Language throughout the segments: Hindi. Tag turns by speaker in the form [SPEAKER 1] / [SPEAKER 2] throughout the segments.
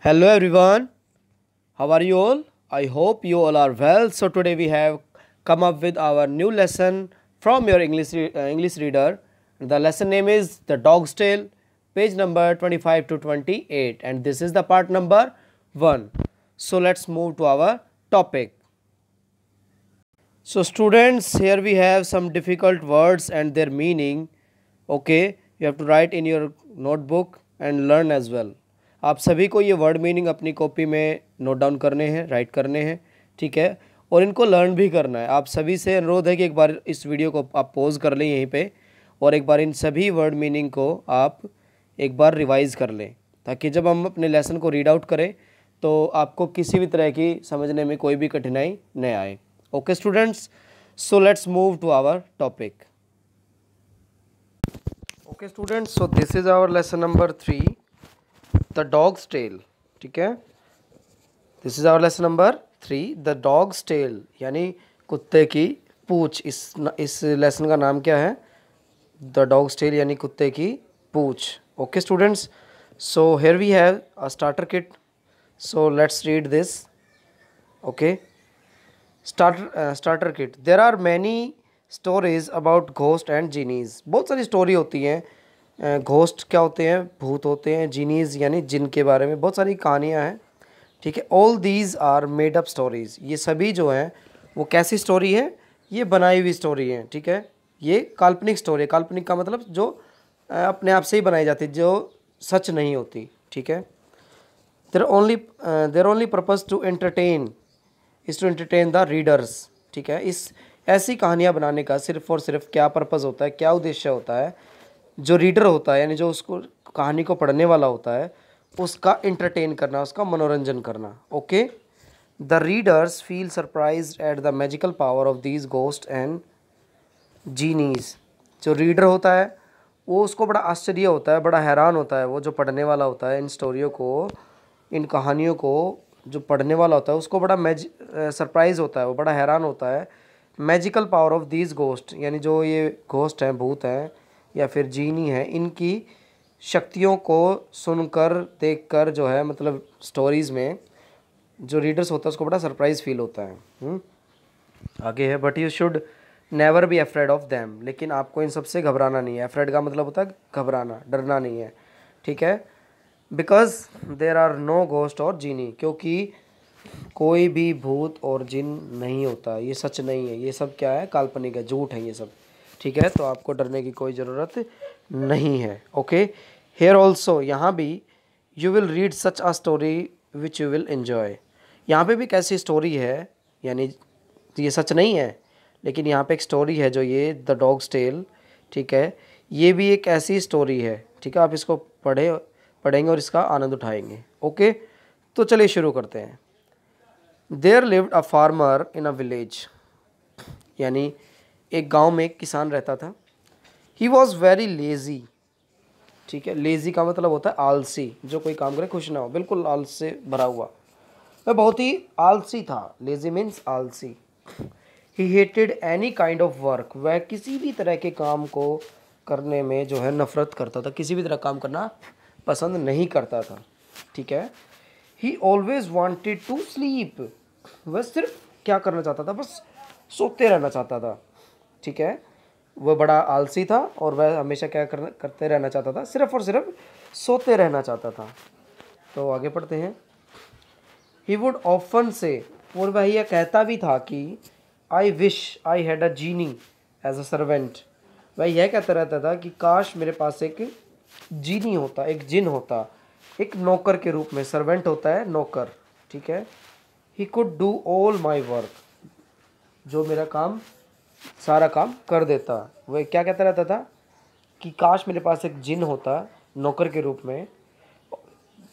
[SPEAKER 1] Hello everyone, how are you all? I hope you all are well. So today we have come up with our new lesson from your English reader. The lesson name is The Dog's Tale, page number 25 to 28, and this is the part number 1. So let's move to our topic. So students, here we have some difficult words and their meaning. Okay, you have to write in your notebook and learn as well. आप सभी को ये वर्ड मीनिंग अपनी कॉपी में नोट डाउन करने हैं, राइट करने हैं, ठीक है, और इनको लर्न भी करना है। आप सभी से अनुरोध है कि एक बार इस वीडियो को आप पॉज कर लें यहीं पे और एक बार इन सभी वर्ड मीनिंग को आप एक बार रिवाइज़ कर लें, ताकि जब हम अपने लेसन को रीड आउट करें तो आपको किसी भी तरह की समझने में कोई भी कठिनाई न आए। Okay students, so let's move to our topic. Okay students, so this is our lesson number 3, the dog's tail. ठीक है, this is our lesson number 3, the dog's tail, यानी कुत्ते की पूँछ। इस लेसन का नाम क्या है? द डॉग्स टेल, यानी कुत्ते की पूँछ। Okay students, so here we have a starter kit, so let's read this. Okay, starter kit. There are many stories about ghost and genies. बहुत सारी स्टोरी होती हैं। घोस्ट क्या होते हैं? भूत होते हैं। जीनीज़ यानी जिन के बारे में बहुत सारी कहानियाँ हैं। ठीक है, all these are made up stories. ये सभी जो हैं वो कैसी स्टोरी है? ये बनाई हुई स्टोरी है। ठीक है, ये काल्पनिक स्टोरी है। काल्पनिक का मतलब जो अपने आप से ही बनाई जाती है, जो सच नहीं होती। ठीक है, their only purpose to entertain is to entertain the readers. ठीक है, इस ऐसी कहानियाँ बनाने का सिर्फ और सिर्फ क्या पर्पज़ होता है, क्या उद्देश्य होता है? जो रीडर होता है, यानी जो उसको कहानी को पढ़ने वाला होता है, उसका एंटरटेन करना, उसका मनोरंजन करना। Okay, the readers feel surprised at the magical power of these ghost and genies. जो रीडर होता है वो उसको बड़ा आश्चर्य होता है, बड़ा हैरान होता है। वो जो पढ़ने वाला होता है इन स्टोरियों को, इन कहानियों को जो पढ़ने वाला होता है उसको बड़ा सरप्राइज़ होता है, वो बड़ा हैरान होता है। Magical power of these ghost, यानी जो ये घोस्ट हैं, भूत हैं या फिर जीनी हैं, इनकी शक्तियों को सुनकर, देखकर जो है, मतलब स्टोरीज़ में जो रीडर्स होता है उसको बड़ा सरप्राइज़ फील होता है। आगे है, but you should never be afraid of them. लेकिन आपको इन सबसे घबराना नहीं है। अफ्रेड का मतलब होता है घबराना, डरना नहीं है। ठीक है, because there are no ghost और जीनी, क्योंकि कोई भी भूत और जिन नहीं होता। ये सच नहीं है, ये सब क्या है? काल्पनिक है, झूठ है ये सब। ठीक है, तो आपको डरने की कोई ज़रूरत नहीं है। ओके, हेयर ऑल्सो, यहाँ भी you will read such a story which you will enjoy. यहाँ पे भी कैसी स्टोरी है, यानी ये सच नहीं है, लेकिन यहाँ पे एक स्टोरी है जो ये द डॉग्स टेल। ठीक है, ये भी एक ऐसी स्टोरी है। ठीक है, आप इसको पढ़ेंगे और इसका आनंद उठाएंगे। ओके, तो चलिए शुरू करते हैं। There lived a farmer in a village, यानी एक गांव में एक किसान रहता था। He was very lazy. ठीक है, लेज़ी का मतलब होता है आलसी, जो कोई काम करे खुश ना हो, बिल्कुल आलस से भरा हुआ। वह बहुत ही आलसी था। लेज़ी मीन्स आलसी। He hated any kind of work. वह किसी भी तरह के काम को करने में जो है नफ़रत करता था, किसी भी तरह काम करना पसंद नहीं करता था। ठीक है, he always wanted to sleep. वह सिर्फ क्या करना चाहता था? बस सोते रहना चाहता था। ठीक है, वह बड़ा आलसी था और वह हमेशा क्या करते रहना चाहता था? सिर्फ और सिर्फ सोते रहना चाहता था। तो आगे पढ़ते हैं। ही वुड ऑफन से, और वह यह कहता भी था कि I wish I had a genie as a servant. वह यह कहता रहता था कि काश मेरे पास एक जीनी होता, एक जिन होता, एक नौकर के रूप में। सर्वेंट होता है नौकर। ठीक है, he could do all my work, जो मेरा काम, सारा काम कर देता। वह क्या कहता रहता था कि काश मेरे पास एक जिन होता नौकर के रूप में,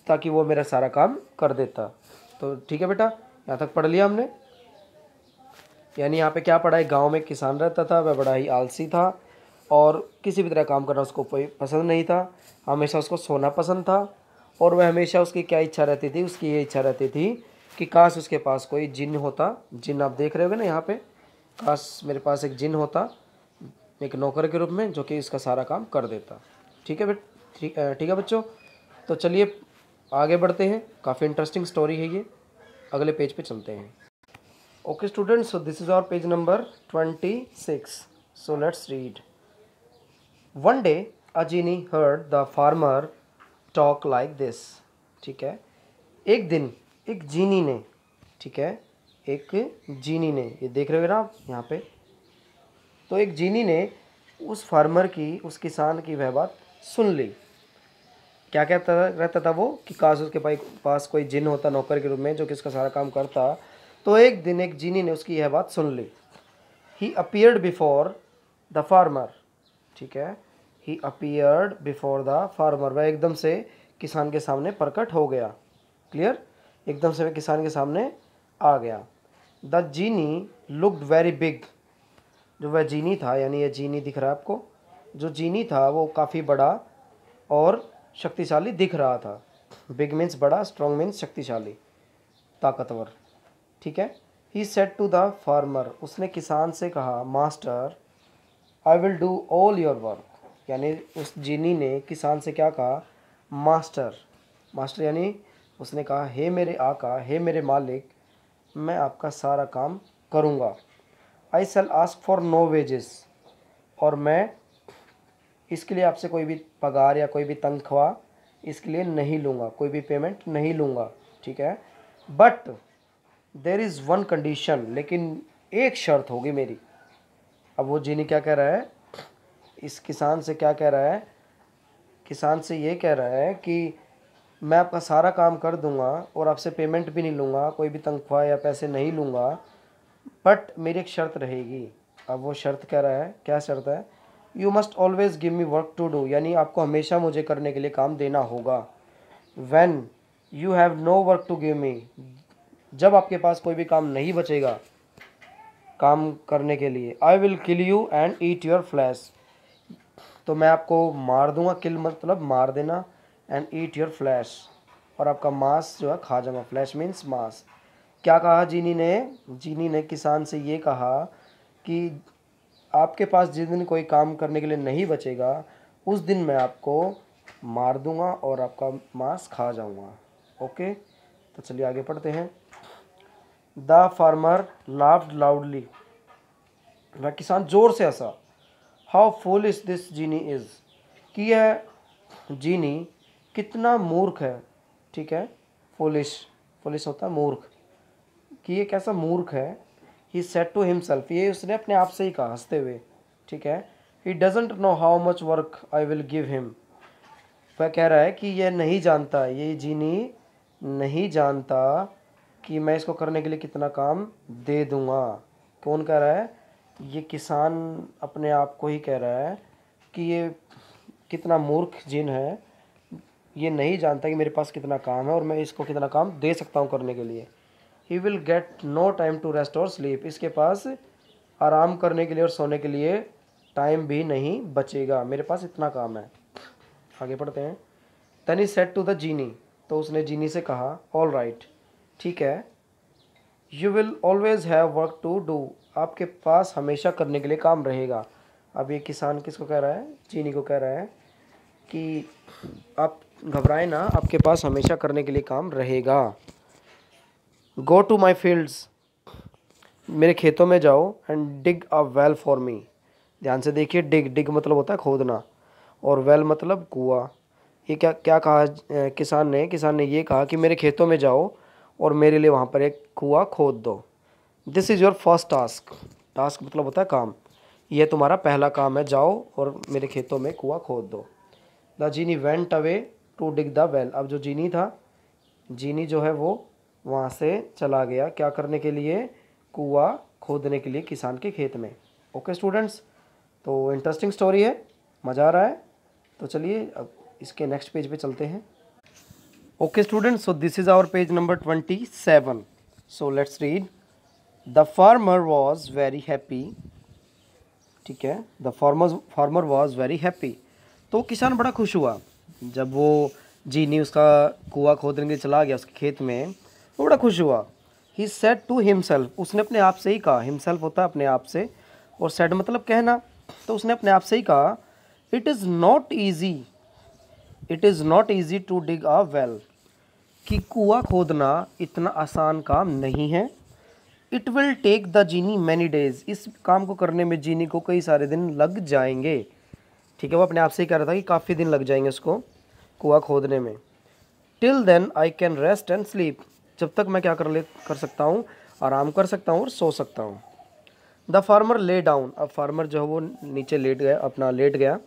[SPEAKER 1] ताकि वो मेरा सारा काम कर देता। तो ठीक है बेटा, यहाँ तक पढ़ लिया हमने। यानी यहाँ पे क्या पढ़ा है? गांव में किसान रहता था, वह बड़ा ही आलसी था और किसी भी तरह काम करना उसको कोई पसंद नहीं था। हमेशा उसको सोना पसंद था और वह हमेशा, उसकी क्या इच्छा रहती थी? उसकी ये इच्छा रहती थी कि काश उसके पास कोई जिन होता। जिन आप देख रहे होगे ना यहाँ पे, काश मेरे पास एक जिन होता, एक नौकर के रूप में, जो कि इसका सारा काम कर देता। ठीक है ठीक है बच्चों, तो चलिए आगे बढ़ते हैं, काफ़ी इंटरेस्टिंग स्टोरी है ये। अगले पेज पे चलते हैं। Okay students, so this is our page number 26। So let's read. One day a genie heard the farmer talk like this. ठीक है, एक दिन एक जीनी ने, ठीक है, एक जीनी ने, ये देख रहे हो ना आप यहाँ पे, तो एक जीनी ने उस फार्मर की, उस किसान की वह बात सुन ली। क्या कहता रहता था वो कि काश उसके पास कोई जिन होता नौकर के रूप में जो कि उसका सारा काम करता। तो एक दिन एक जीनी ने उसकी यह बात सुन ली। ही अपीयर्ड बिफोर द फार्मर। ठीक है, ही अपीयर्ड बिफोर द फार्मर, वह एकदम से किसान के सामने प्रकट हो गया। क्लियर, एकदम से वह किसान के सामने आ गया। The genie looked very big. जो वह जीनी था, यानी यह जीनी दिख रहा है आपको, जो जीनी था वो काफ़ी बड़ा और शक्तिशाली दिख रहा था। बिग मीन्स बड़ा, स्ट्रॉन्ग मीन्स शक्तिशाली, ताकतवर। ठीक है, he said to the farmer, उसने किसान से कहा, master I will do all your work. यानी उस जीनी ने किसान से क्या कहा, मास्टर। मास्टर यानी उसने कहा, हे मेरे आका, हे मेरे मालिक, मैं आपका सारा काम करूँगा। आई शैल आस्क फॉर नो वेजेस, और मैं इसके लिए आपसे कोई भी पगार या कोई भी तनख्वाह इसके लिए नहीं लूँगा, कोई भी पेमेंट नहीं लूँगा। ठीक है, but there is one condition, लेकिन एक शर्त होगी मेरी। अब वो जीनी क्या कह रहा है, इस किसान से क्या कह रहा है, किसान से ये कह रहा है कि मैं आपका सारा काम कर दूंगा और आपसे पेमेंट भी नहीं लूँगा, कोई भी तनख्वाह या पैसे नहीं लूँगा, बट मेरी एक शर्त रहेगी। अब वो शर्त कह रहा है, क्या शर्त है, you must always give me work to do, यानी आपको हमेशा मुझे करने के लिए काम देना होगा। When you have no work to give me, जब आपके पास कोई भी काम नहीं बचेगा काम करने के लिए, I will kill you and eat your flash, तो मैं आपको मार दूंगा। किल मतलब मार देना, एंड ईट योर फ्लैश, और आपका मांस जो है खा जाऊंगा। फ्लैश मीन्स मांस। क्या कहा जीनी ने, जीनी ने किसान से ये कहा कि आपके पास जिस दिन कोई काम करने के लिए नहीं बचेगा उस दिन मैं आपको मार दूंगा और आपका मांस खा जाऊंगा। ओके, तो चलिए आगे पढ़ते हैं। द फार्मर लाफ्ड लाउडली, वह किसान जोर से हंसा। How foolish this genie is, कि यह जीनी कितना मूर्ख है। ठीक है, फूलिश, फूलिश होता है मूर्ख, कि ये कैसा मूर्ख है। ही सेड टू हिमसेल्फ, ये उसने अपने आप से ही कहा हंसते हुए। ठीक है, he doesn't know how much work I will give him, वह कह रहा है कि यह नहीं जानता, ये जीनी नहीं जानता कि मैं इसको करने के लिए कितना काम दे दूंगा। कौन कह रहा है, ये किसान अपने आप को ही कह रहा है कि ये कितना मूर्ख जिन है, ये नहीं जानता कि मेरे पास कितना काम है और मैं इसको कितना काम दे सकता हूँ करने के लिए। He will get no time to rest और स्लीप, इसके पास आराम करने के लिए और सोने के लिए टाइम भी नहीं बचेगा, मेरे पास इतना काम है। आगे पढ़ते हैं। Then he said to the genie, तो उसने जीनी से कहा, ऑल राइट, ठीक है, you will always have work to do, आपके पास हमेशा करने के लिए काम रहेगा। अब ये किसान किसको कह रहा है, जीनी को कह रहा है कि आप घबराएं ना, आपके पास हमेशा करने के लिए काम रहेगा। गो टू माई फील्ड्स, मेरे खेतों में जाओ, and dig a well for me, ध्यान से देखिए, डिग, डिग मतलब होता है खोदना, और वेल मतलब कुआं। ये क्या क्या कहा किसान ने ये कहा कि मेरे खेतों में जाओ और मेरे लिए वहाँ पर एक कुआं खोद दो। This is your first task, task मतलब होता है काम, यह तुम्हारा पहला काम है, जाओ और मेरे खेतों में कुआं खोद दो। The genie went away to dig the well, अब जो जीनी था, जीनी जो है वो वहाँ से चला गया, क्या करने के लिए, कुआं खोदने के लिए किसान के खेत में। ओके स्टूडेंट्स, तो इंटरेस्टिंग स्टोरी है, मज़ा आ रहा है, तो चलिए अब इसके नेक्स्ट पेज पे चलते हैं। Okay students, so this is our page number 27। So let's read. The farmer was very happy, ठीक है, the farmer was very happy, तो किसान बड़ा खुश हुआ जब वो जीनी उसका कुआं खोदने के लिए चला गया उसके खेत में, वो बड़ा खुश हुआ। ही सेड टू हिमसेल्फ, उसने अपने आप से ही कहा, हिमसेल्फ होता है अपने आप से, और सेड मतलब कहना, तो उसने अपने आप से ही कहा, it is not easy to dig a well, कि कुआं खोदना इतना आसान काम नहीं है। It will take the genie many days, इस काम को करने में जीनी को कई सारे दिन लग जाएंगे। ठीक है, वो अपने आप से ही कह रहा था कि काफ़ी दिन लग जाएंगे उसको कुआं खोदने में। Till then I can rest and sleep, जब तक मैं क्या कर सकता हूँ, आराम कर सकता हूँ और सो सकता हूँ। द फार्मर ले डाउन, अब फार्मर जो है वो नीचे लेट गया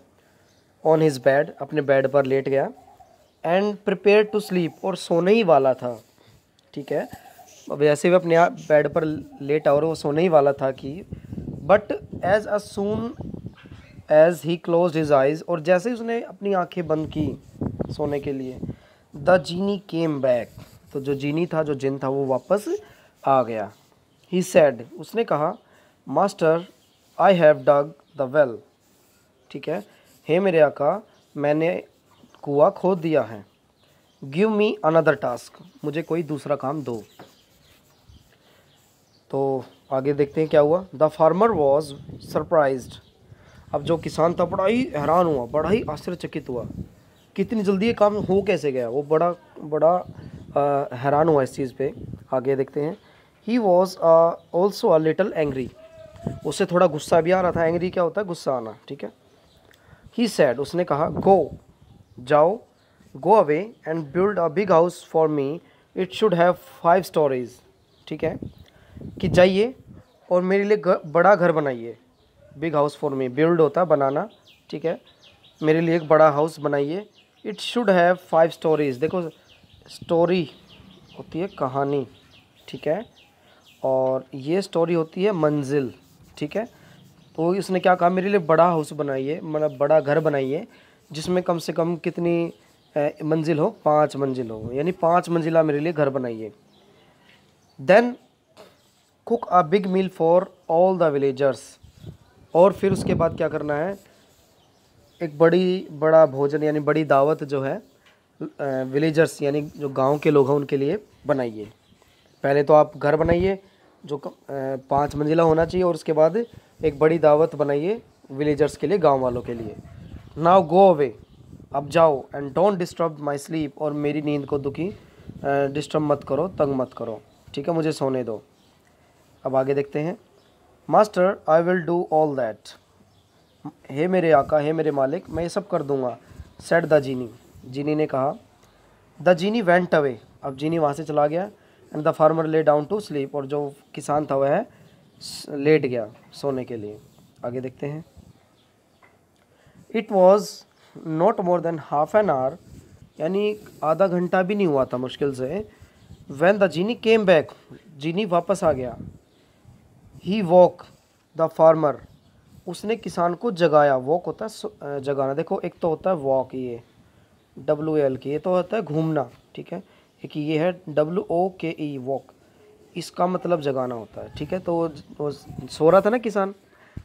[SPEAKER 1] ऑन हिज बेड, अपने बेड पर लेट गया। एंड प्रिपेयर टू स्लीप, और सोने ही वाला था। ठीक है, अब वैसे भी अपने आप बेड पर लेटा और वो सोने ही वाला था कि but as soon as he close his eyes, और जैसे ही उसने अपनी आंखें बंद की सोने के लिए, द जीनी केम बैक, तो जो जीनी था, जो जिन था, वो वापस आ गया। ही सेड, उसने कहा, master I have dug the well, ठीक है, हे मेरे आका, मैंने कुआं खोद दिया है। गिव मी अनदर टास्क, मुझे कोई दूसरा काम दो। तो आगे देखते हैं क्या हुआ। द फार्मर वॉज सरप्राइज्ड, अब जो किसान था बड़ा ही हैरान हुआ, बड़ा ही आश्चर्यचकित हुआ कि इतनी जल्दी ये काम हो कैसे गया। वो बड़ा हैरान हुआ इस चीज़ पे। आगे देखते हैं। He was also a little angry, उससे थोड़ा गुस्सा भी आ रहा था। एंग्री क्या होता है, गुस्सा आना। ठीक है। ही सैड, उसने कहा, गो, जाओ, go away and build a big house for me, it should have 5 stories. ठीक है, कि जाइए और मेरे लिए बड़ा घर बनाइए। Big house for me, build होता है बनाना। ठीक है, मेरे लिए एक बड़ा हाउस बनाइए। इट शुड हैव 5 स्टोरीज, देखो स्टोरी होती है कहानी। ठीक है, और ये स्टोरी होती है मंजिल। ठीक है, तो उसने क्या कहा, मेरे लिए बड़ा हाउस बनाइए, मतलब बड़ा घर बनाइए, जिसमें कम से कम कितनी मंजिल हो, 5 मंजिल हो, यानी 5 मंजिला मेरे लिए घर बनाइए। Then cook a big meal for all the villagers, और फिर उसके बाद क्या करना है, एक बड़ा भोजन यानी बड़ी दावत जो है विलेजर्स यानी जो गांव के लोग हैं उनके लिए बनाइए। पहले तो आप घर बनाइए जो 5 मंजिला होना चाहिए, और उसके बाद एक बड़ी दावत बनाइए विलेजर्स के लिए, गांव वालों के लिए। नाउ गो अवे, अब जाओ, and don't disturb my sleep, और मेरी नींद को डिस्टर्ब मत करो, तंग मत करो। ठीक है, मुझे सोने दो। अब आगे देखते हैं। Master I will do all that, हे मेरे आका, हे मेरे मालिक, मैं ये सब कर दूंगा। सेड द जीनी, जीनी ने कहा। द जीनी वेंट अवे, अब जीनी वहाँ से चला गया। And the farmer lay down to sleep, और जो किसान था वह लेट गया सोने के लिए। आगे देखते हैं। It was not more than half an hour, यानी आधा घंटा भी नहीं हुआ था मुश्किल से। When the genie came back, genie वापस आ गया। ही वॉक द फार्मर, उसने किसान को जगाया। वॉक होता है जगाना, देखो एक तो होता है वॉक, ये WAL की, ये तो होता है घूमना। ठीक है, एक ये है WOKE वॉक, इसका मतलब जगाना होता है। ठीक है, तो वो सो रहा था ना किसान,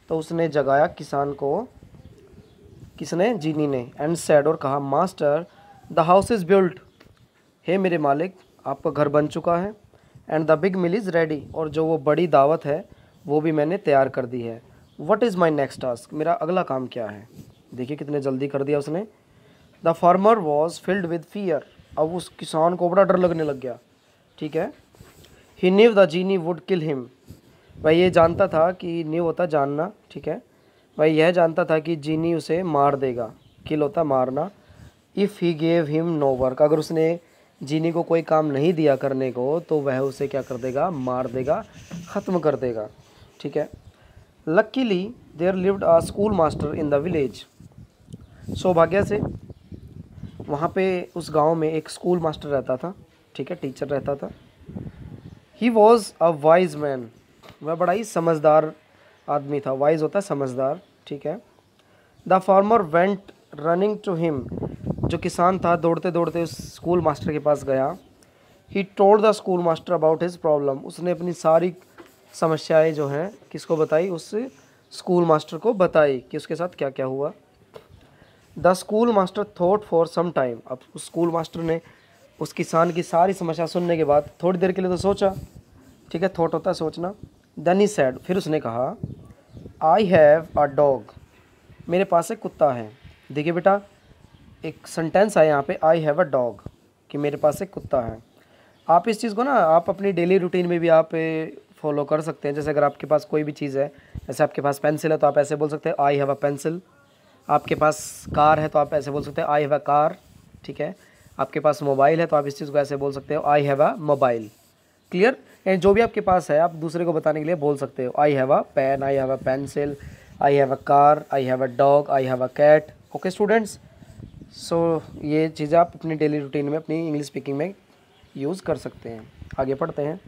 [SPEAKER 1] तो उसने जगाया किसान को, किसने, जीनी ने। एंड सैड, और कहा, master the house is built, हे मेरे मालिक, आपका घर बन चुका है। And the big mill is ready, और जो वो बड़ी दावत है वो भी मैंने तैयार कर दी है। What is my next task, मेरा अगला काम क्या है। देखिए कितने जल्दी कर दिया उसने। The farmer was filled with fear, अब उस किसान को बड़ा डर लगने लग गया। ठीक है। He knew the genie would kill him, वह ये जानता था कि न्यू होता जानना। ठीक है, वह यह जानता था कि जीनी उसे मार देगा। किल होता मारना। If he gave him no work, अगर उसने जीनी को कोई काम नहीं दिया करने को, तो वह उसे क्या कर देगा, मार देगा, ख़त्म कर देगा। ठीक है। Luckily there lived a school master in the village, सौभाग्य से वहाँ पे उस गांव में एक स्कूल मास्टर रहता था। ठीक है, टीचर रहता था। He was a wise man, वह बड़ा ही समझदार आदमी था। वाइज होता है समझदार। ठीक है। The farmer went running to him, जो किसान था दौड़ते दौड़ते उस स्कूल मास्टर के पास गया। He told the school master about his problem, उसने अपनी सारी समस्याएं जो हैं किसको बताई, उस स्कूल मास्टर को बताई कि उसके साथ क्या क्या हुआ। The school master thought for some time, अब उस स्कूल मास्टर ने उस किसान की सारी समस्या सुनने के बाद थोड़ी देर के लिए तो सोचा। ठीक है, थॉट होता है सोचना। देन ही सैड, फिर उसने कहा, आई हैव अ डॉग, मेरे पास एक कुत्ता है। देखिए बेटा, एक सेंटेंस है यहाँ पे, आई हैव अ डॉग, कि मेरे पास एक कुत्ता है। आप इस चीज़ को ना आप अपनी डेली रूटीन में भी आप फॉलो कर सकते हैं। जैसे अगर आपके पास कोई भी चीज़ है, जैसे आपके पास पेंसिल है तो आप ऐसे बोल सकते हैं आई हैव अ पेंसिल। आपके पास कार है तो आप ऐसे बोल सकते हैं आई हैव अ कार। ठीक है, आपके पास मोबाइल है तो आप इस चीज़ को ऐसे बोल सकते हो I have a mobile. Clear. And जो भी आपके पास है आप दूसरे को बताने के लिए बोल सकते हो I have a pen, I have a pencil, I have a car, I have a dog, I have a cat. Okay students, so ये चीज़ें आप अपनी डेली रूटीन में अपनी इंग्लिश स्पीकिंग में यूज़ कर सकते हैं। आगे पढ़ते हैं।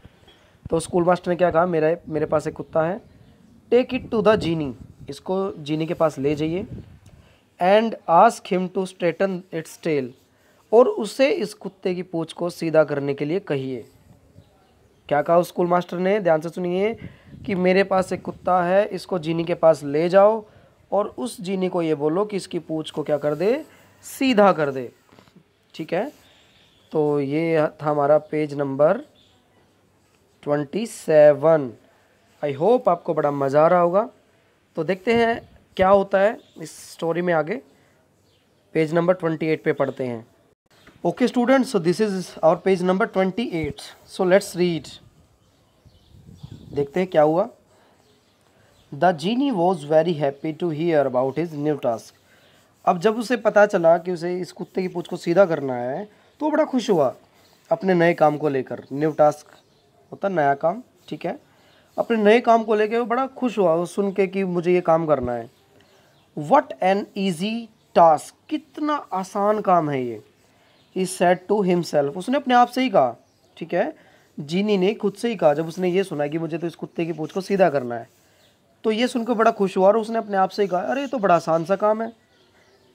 [SPEAKER 1] तो स्कूल मास्टर ने क्या कहा, मेरे पास एक कुत्ता है। Take it to the genie, इसको जीनी के पास ले जाइए। And ask him to straighten its tail, और उसे इस कुत्ते की पूंछ को सीधा करने के लिए कहिए। क्या कहा स्कूल मास्टर ने, ध्यान से सुनिए कि मेरे पास एक कुत्ता है, इसको जीनी के पास ले जाओ और उस जीनी को ये बोलो कि इसकी पूंछ को क्या कर दे, सीधा कर दे। ठीक है, तो ये था हमारा पेज नंबर 27। आई होप आपको बड़ा मज़ा आ रहा होगा। तो देखते हैं क्या होता है इस स्टोरी में आगे। पेज नंबर 28 पे पढ़ते हैं। Okay students, so this is our page number 28। So let's read. देखते हैं क्या हुआ। The genie was very happy to hear about his new task. अब जब उसे पता चला कि उसे इस कुत्ते की पूंछ को सीधा करना है तो बड़ा खुश हुआ अपने नए काम को लेकर। न्यू टास्क होता नया काम। ठीक है, अपने नए काम को लेकर वो बड़ा खुश हुआ वो सुन के कि मुझे ये काम करना है। वट एन ईजी टास्क, कितना आसान काम है ये। ही सेड टू हिमसेल्फ, उसने अपने आप से ही कहा। ठीक है, जीनी ने खुद से ही कहा जब उसने ये सुना कि मुझे तो इस कुत्ते की पूंछ को सीधा करना है, तो ये सुनकर बड़ा खुश हुआ और उसने अपने आप से ही कहा अरे ये तो बड़ा आसान सा काम है।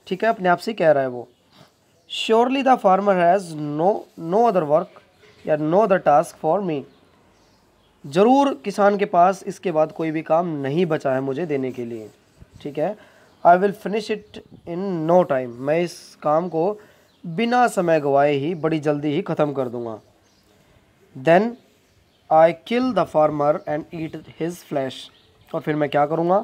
[SPEAKER 1] ठीक है, अपने आप से ही कह रहा है वो। Surely the farmer has no other work या no other task for me, ज़रूर किसान के पास इसके बाद कोई भी काम नहीं बचा है मुझे देने के लिए। ठीक है, I will finish it in no time, मैं इस काम को बिना समय गवाए ही बड़ी जल्दी ही ख़त्म कर दूंगा। Then I kill the farmer and eat his flesh, और फिर मैं क्या करूँगा,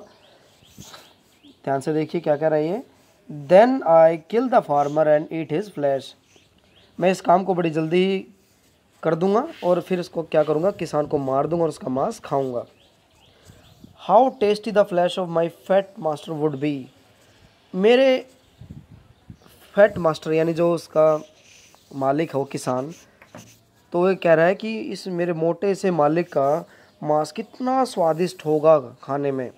[SPEAKER 1] ध्यान से देखिए क्या कह रही है। Then I kill the farmer and eat his flesh, मैं इस काम को बड़ी जल्दी ही कर दूंगा और फिर इसको क्या करूँगा, किसान को मार दूंगा और उसका मांस खाऊंगा। How tasty the flash of my fat master would be, मेरे फैट मास्टर यानी जो उसका मालिक है वो किसान, तो वो कह रहा है कि इस मेरे मोटे से मालिक का मांस कितना स्वादिष्ट होगा खाने में,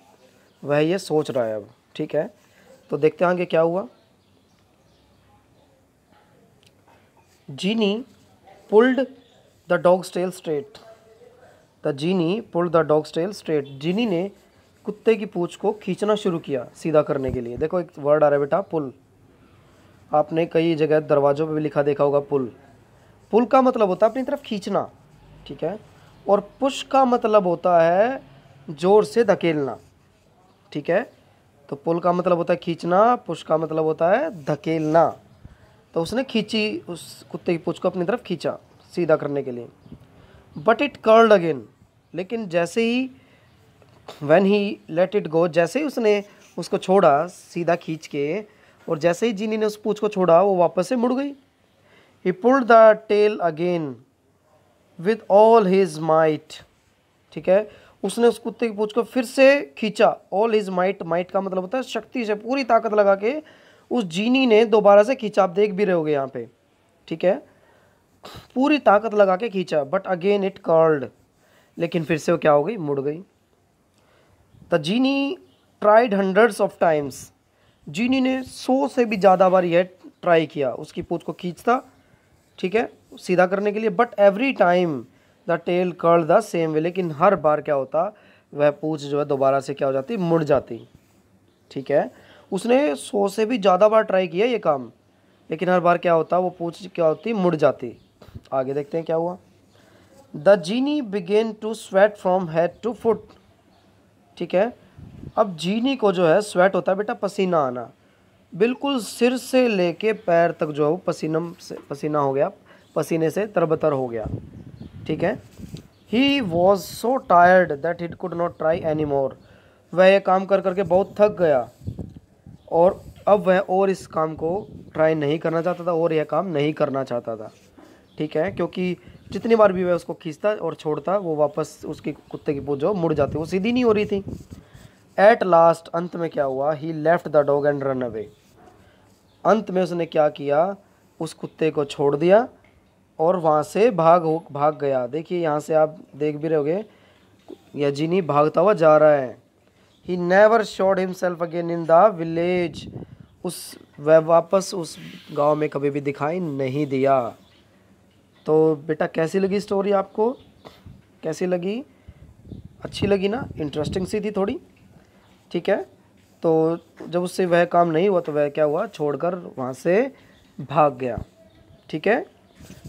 [SPEAKER 1] वह ये सोच रहा है अब। ठीक है, तो देखते हैं आगे क्या हुआ। Genie pulled the dog's tail straight, the genie pulled the dog's tail straight, genie ने कुत्ते की पूंछ को खींचना शुरू किया सीधा करने के लिए। देखो एक वर्ड आ रहा है बेटा, पुल। आपने कई जगह दरवाज़ों पे भी लिखा देखा होगा पुल। पुल का मतलब होता है अपनी तरफ खींचना। ठीक है, और पुश का मतलब होता है ज़ोर से धकेलना। ठीक है, तो पुल का मतलब होता है खींचना, पुश का मतलब होता है धकेलना। तो उसने खींची, उस कुत्ते की पूंछ को अपनी तरफ खींचा सीधा करने के लिए। बट इट कर्ल्ड अगेन, लेकिन जैसे ही when he let it go, जैसे ही उसने उसको छोड़ा सीधा खींच के, और जैसे ही जीनी ने उस पूंछ को छोड़ा वो वापस से मुड़ गई। He pulled the tail again with all his might. ठीक है, उसने उस कुत्ते की पूंछ को फिर से खींचा। ऑल हिज माइट, माइट का मतलब होता है शक्ति से, पूरी ताकत लगा के उस जीनी ने दोबारा से खींचा। आप देख भी रहे होगे यहाँ पे। ठीक है, पूरी ताकत लगा के खींचा। बट अगेन इट कर्ल्ड, लेकिन फिर से वो क्या हो गई, मुड़ गई। The genie tried hundreds of times, genie ने 100 से भी ज़्यादा बार यह ट्राई किया उसकी पूंछ को खींचता। ठीक है, सीधा करने के लिए। But every time the tail curl the same way, लेकिन हर बार क्या होता, वह पूंछ जो है दोबारा से क्या हो जाती, मुड़ जाती। ठीक है, उसने 100 से भी ज़्यादा बार ट्राई किया ये काम, लेकिन हर बार क्या होता, वो पूंछ क्या होती, मुड़ जाती। आगे देखते हैं क्या हुआ। The genie began to sweat from head to foot. ठीक है, अब जीनी को जो है स्वेट होता है बेटा, पसीना आना, बिल्कुल सिर से लेके पैर तक जो है वो पसीना हो गया, पसीने से तरबतर हो गया। ठीक है, he was so tired that he could not try any more, वह ये काम कर करके बहुत थक गया और अब वह और इस काम को ट्राई नहीं करना चाहता था और यह काम नहीं करना चाहता था। ठीक है, क्योंकि जितनी बार भी वह उसको खींचता और छोड़ता वो वापस उसकी कुत्ते की पूंछ जो मुड़ जाती, वो सीधी नहीं हो रही थी। एट लास्ट, अंत में क्या हुआ, he left the dog and run away. अंत में उसने क्या किया, उस कुत्ते को छोड़ दिया और वहाँ से भाग गया। देखिए यहाँ से आप देख भी रहोगे, यह जिनी भागता हुआ जा रहा है। He never showed himself again in the village. वह वापस उस गांव में कभी भी दिखाई नहीं दिया। तो बेटा कैसी लगी स्टोरी आपको, कैसी लगी, अच्छी लगी ना, इंटरेस्टिंग सी थी थोड़ी, ठीक है। तो जब उससे वह काम नहीं हुआ तो वह क्या हुआ, छोड़कर वहाँ से भाग गया, ठीक है।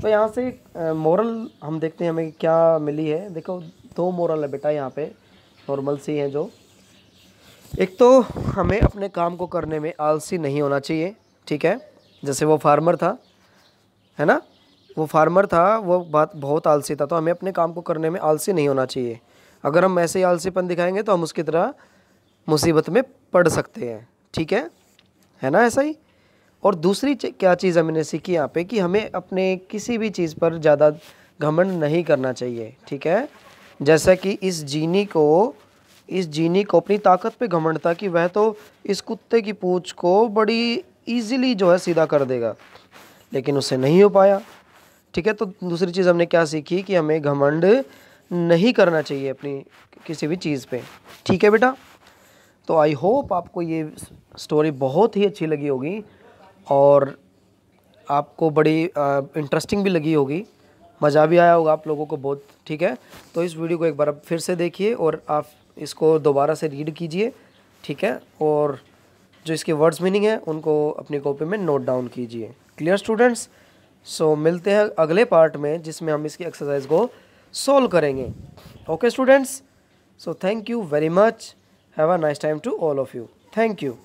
[SPEAKER 1] तो यहाँ से मोरल हम देखते हैं हमें क्या मिली है। देखो 2 मोरल है बेटा यहाँ पे, नॉर्मल सी हैं जो। एक तो हमें अपने काम को करने में आलसी नहीं होना चाहिए, ठीक है। जैसे वो फार्मर था, है ना, वो फार्मर था, वो बात बहुत आलसी था, तो हमें अपने काम को करने में आलसी नहीं होना चाहिए। अगर हम ऐसे ही आलसीपन दिखाएंगे तो हम उसकी तरह मुसीबत में पड़ सकते हैं, ठीक है ना, ऐसा ही। और दूसरी क्या चीज़ हमने सीखी यहाँ पे, कि हमें अपने किसी भी चीज़ पर ज़्यादा घमंड नहीं करना चाहिए, ठीक है। जैसा कि इस जीनी को अपनी ताकत पे घमंड था कि वह तो इस कुत्ते की पूंछ को बड़ी इजीली जो है सीधा कर देगा, लेकिन उससे नहीं हो पाया, ठीक है। तो दूसरी चीज़ हमने क्या सीखी, कि हमें घमंड नहीं करना चाहिए अपनी किसी भी चीज़ पे, ठीक है बेटा। तो आई होप आपको ये स्टोरी बहुत ही अच्छी लगी होगी और आपको बड़ी इंटरेस्टिंग भी लगी होगी, मज़ा भी आया होगा आप लोगों को बहुत, ठीक है। तो इस वीडियो को एक बार फिर से देखिए और आप इसको दोबारा से रीड कीजिए, ठीक है। और जो इसके वर्ड्स मीनिंग है उनको अपनी कॉपी में नोट डाउन कीजिए। Clear students? सो मिलते हैं अगले पार्ट में जिसमें हम इसकी एक्सरसाइज को सॉल्व करेंगे। Okay students, so thank you very much, have a nice time to all of you, thank you.